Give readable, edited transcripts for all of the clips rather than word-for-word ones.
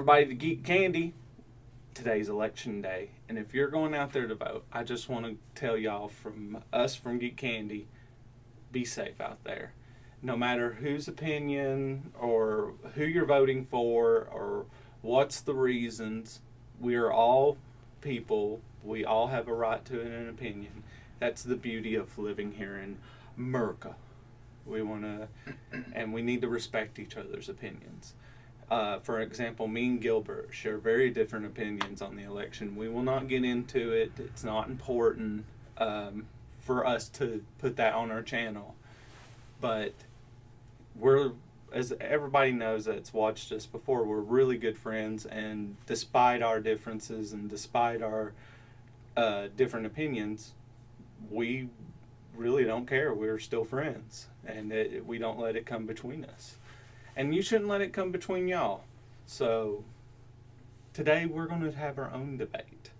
everybody to Geek Candy. Today's election day, and if you're going out there to vote, I just want to tell y'all from us from Geek Candy, be safe out there. No matter whose opinion or who you're voting for or what's the reasons, we are all people. We all have a right to an opinion. That's the beauty of living here in America. We want to, and we need to respect each other's opinions. For example, me and Gilbert share very different opinions on the election. We will not get into it. It's not important for us to put that on our channel. But we're, as everybody knows that's watched us before, we're really good friends. And despite our differences and despite our different opinions, we really don't care. We're still friends. And we don't let it come between us. And you shouldn't let it come between y'all. So today we're going to have our own debate.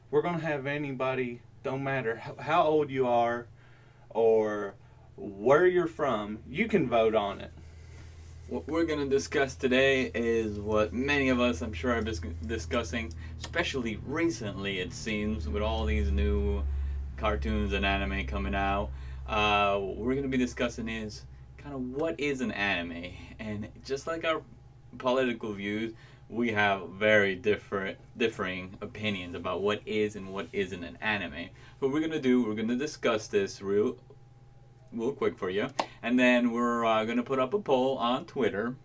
We're going to have anybody, don't matter how old you are or where you're from, you can vote on it. What we're going to discuss today is what many of us, I'm sure, are discussing, especially recently, it seems, with all these new cartoons and anime coming out. What we're going to be discussing is kind of what is an anime. And just like our political views, we have very differing opinions about what is and what isn't an anime. What we're gonna do, we're gonna discuss this real quick for you, and then we're gonna put up a poll on Twitter,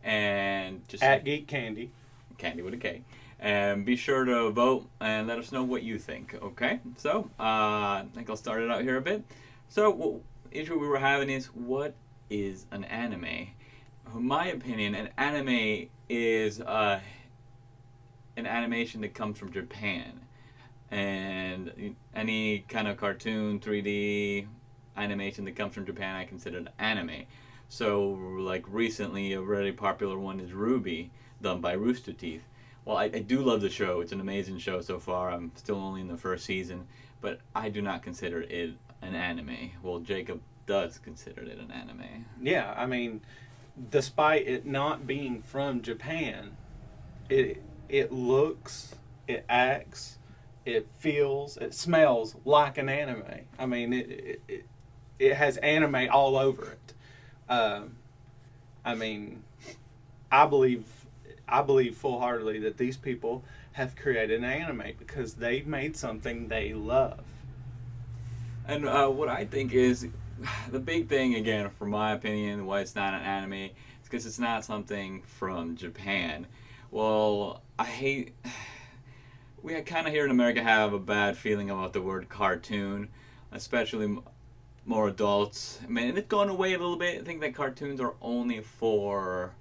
and just at Geek Candy, Candy with a K, and be sure to vote and let us know what you think. Okay, so I think I'll start it out here a bit. So what issue we were having is, what is an anime? In my opinion, an anime is an animation that comes from Japan, and any kind of cartoon, 3D animation that comes from Japan, I consider an anime. So, like recently, a really popular one is Ruby, done by Rooster Teeth. Well, I do love the show. It's an amazing show so far. I'm still only in the first season, but I do not consider it an anime. Well, Jacob does consider it an anime. Yeah, I mean, despite it not being from Japan, it looks, it acts, it feels, it smells like an anime. I mean, it has anime all over it. I mean, I believe full-heartedly that these people have created an anime because they've made something they love. And what I think is, the big thing, again, from my opinion, why it's not an anime, is because it's not something from Japan. Well, we kind of here in America have a bad feeling about the word cartoon, especially more adults. I mean, it's gone away a little bit. I think that cartoons are only for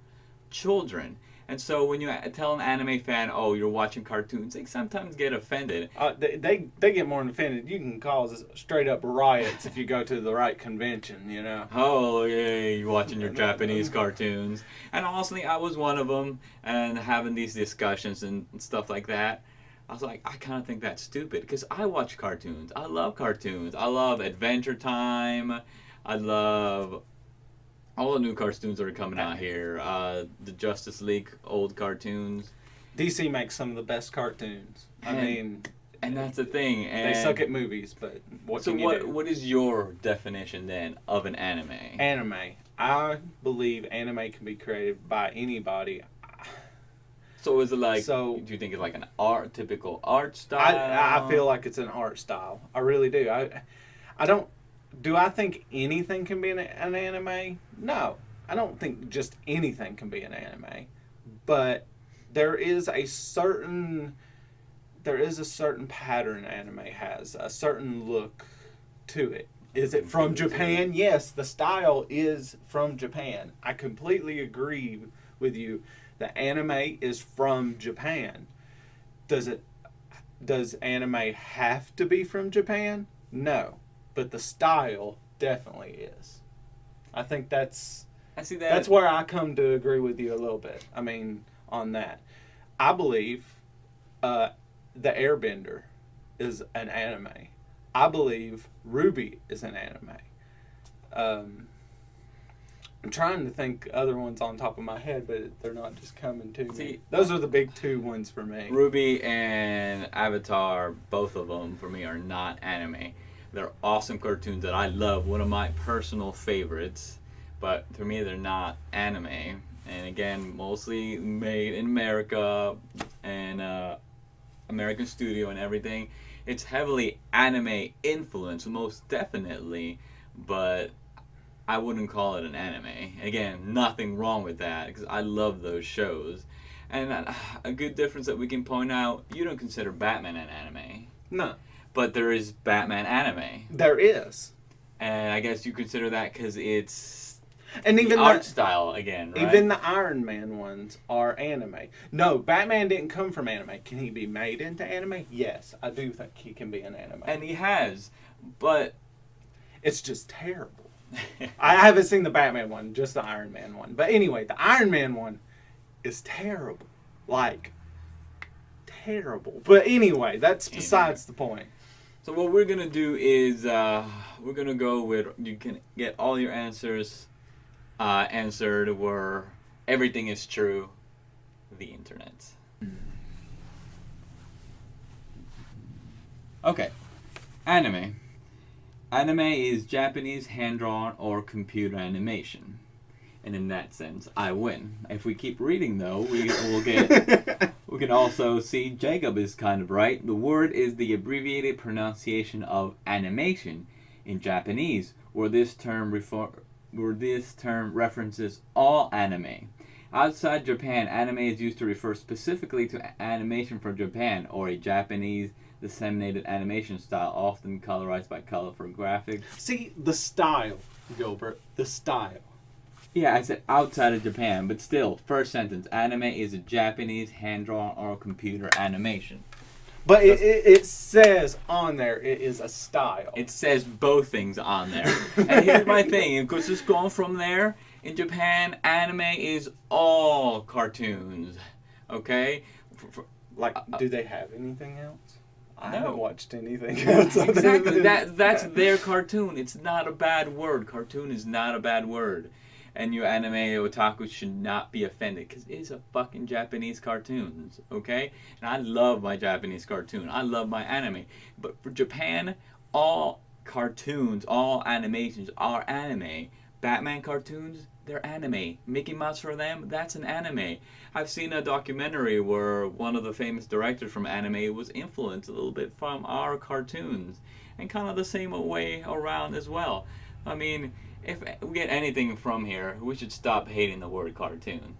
children. And so when you tell an anime fan, oh, you're watching cartoons, they sometimes get offended. They get more than offended. You can cause straight up riots if you go to the right convention, you know. Oh, yeah, you're watching your Japanese cartoons. And honestly, I was one of them, and having these discussions and stuff like that, I was like, I kind of think that's stupid, because I watch cartoons. I love cartoons. I love Adventure Time. I love all the new cartoons that are coming out here. The Justice League old cartoons. DC makes some of the best cartoons. And that's the thing. And they suck at movies, but what can you do? What is your definition then of an anime? Anime. I believe anime can be created by anybody. So is it like, do you think it's like an typical art style? I feel like it's an art style. I really do. I don't. Do I think anything can be an anime? No. I don't think just anything can be an anime. But there is a certain pattern anime has, a certain look to it. Is it from Japan? Yes, the style is from Japan. I completely agree with you. The anime is from Japan. Does anime have to be from Japan? No. But the style definitely is. I think that's where I come to agree with you a little bit. I mean, on that. I believe The Airbender is an anime. I believe Ruby is an anime. I'm trying to think other ones on top of my head, but they're not just coming to me. See, Those are the big two ones for me. Ruby and Avatar, both of them for me are not anime. They're awesome cartoons that I love, one of my personal favorites, but for me they're not anime. And again, mostly made in America and American studio and everything. It's heavily anime influenced, most definitely, but I wouldn't call it an anime. Again, nothing wrong with that because I love those shows. And a good difference that we can point out, you don't consider Batman an anime. No. But there is Batman anime. There is. And I guess you consider that because it's and even the art style again, right? Even the Iron Man ones are anime. No, Batman didn't come from anime. Can he be made into anime? Yes, I do think he can be an anime. And he has, but it's just terrible. I haven't seen the Batman one, just the Iron Man one. But anyway, the Iron Man one is terrible. Like, terrible. But anyway, that's besides the point. So what we're going to do is we're going to go with, you can get all your answers answered where everything is true, the internet. Okay. Anime. Anime is Japanese hand-drawn or computer animation. And in that sense, I win. If we keep reading, though, we'll get... we can also see Jacob is kind of right. The word is the abbreviated pronunciation of animation in Japanese, where this term references all anime. Outside Japan, anime is used to refer specifically to animation from Japan, or a Japanese disseminated animation style, often colorized by colorful graphics. See, the style, Gilbert. The style. Yeah, I said outside of Japan, but still, first sentence, anime is a Japanese hand-drawn or computer animation. But it says on there, it is a style. It says both things on there. And here's my thing, because just going from there, in Japan, anime is all cartoons, okay? Do they have anything else? I No. haven't watched anything else. Exactly, that's their cartoon. It's not a bad word. Cartoon is not a bad word. And you anime otaku should not be offended because it is a fucking Japanese cartoon, okay? And I love my Japanese cartoon. I love my anime. But for Japan, all cartoons, all animations are anime. Batman cartoons, they're anime. Mickey Mouse for them, that's an anime. I've seen a documentary where one of the famous directors from anime was influenced a little bit from our cartoons. And kind of the same way around as well. I mean, if we get anything from here, we should stop hating the word cartoon.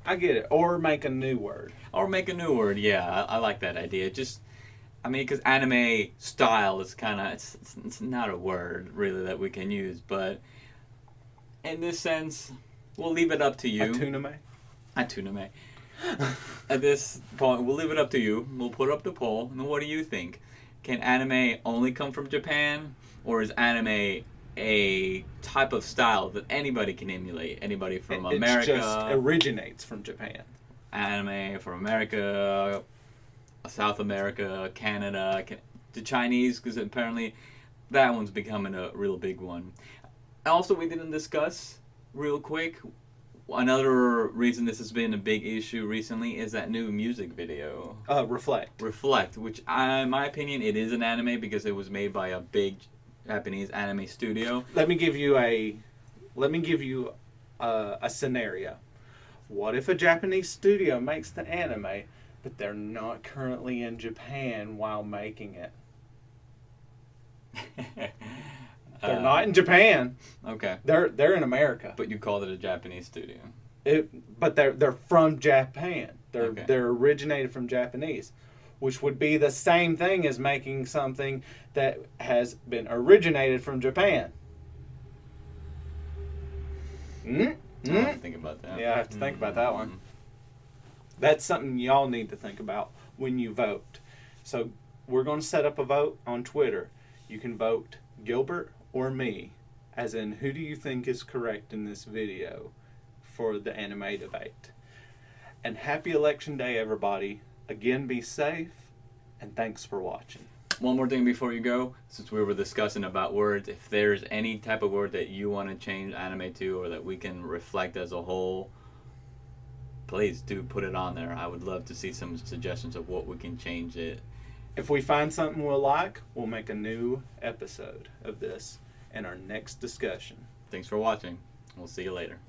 I get it. Or make a new word. Or make a new word, yeah. I like that idea. Just, I mean, because anime style is kind of, it's not a word, really, that we can use. But in this sense, we'll leave it up to you. Atuname. At this point, we'll leave it up to you. We'll put up the poll. And what do you think? Can anime only come from Japan? Or is anime a type of style that anybody can emulate? Anybody from America? It just originates from Japan. Anime from America, South America, Canada, the Chinese, because apparently that one's becoming a real big one. Also, we didn't discuss, real quick, another reason this has been a big issue recently is that new music video. Reflect, which in my opinion, it is an anime because it was made by a big Japanese anime studio. Let me give you a scenario. What if a Japanese studio makes the anime, but they're not currently in Japan while making it? They're not in Japan. Okay. They're in America. But you called it a Japanese studio. But they're from Japan. Okay. They're originated from Japanese, which would be the same thing as making something that has been originated from Japan. I have to think about that. Yeah, I have to think about that one. That's something y'all need to think about when you vote. So we're going to set up a vote on Twitter. You can vote Gilbert or me, as in who do you think is correct in this video for the anime debate. And happy election day, everybody. Again, be safe, and thanks for watching. one more thing before you go, since we were discussing about words, if there's any type of word that you want to change anime to, or that we can reflect as a whole, please do put it on there. I would love to see some suggestions of what we can change it. If we find something we'll like, we'll make a new episode of this in our next discussion. Thanks for watching. We'll see you later.